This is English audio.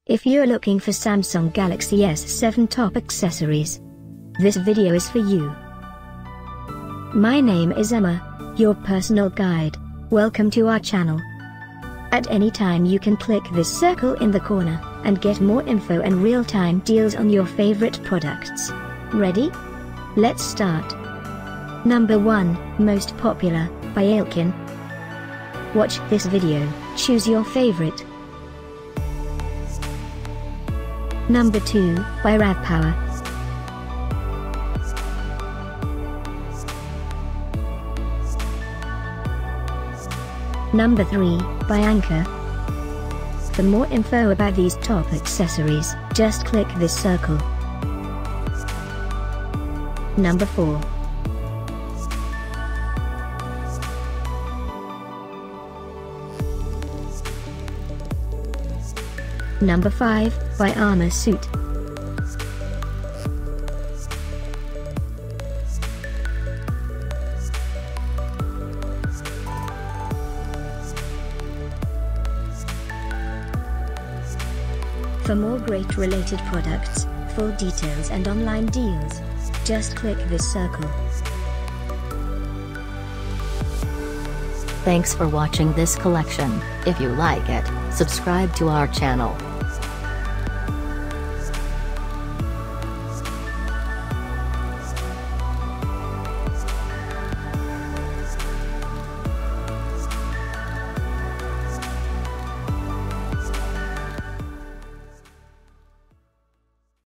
If you're looking for Samsung Galaxy S7 top accessories, this video is for you. My name is Emma, your personal guide. Welcome to our channel. At any time you can click this circle in the corner, and get more info and real-time deals on your favorite products. Ready? Let's start. Number 1, Most Popular, by Ailkin. Watch this video, choose your favorite. Number 2, by RAVPower. Number 3, by Anker. For more info about these top accessories, just click this circle. Number 4. Number 5, by ArmorSuit. For more great related products, full details and online deals, just click this circle. Thanks for watching this collection. If you like it, subscribe to our channel.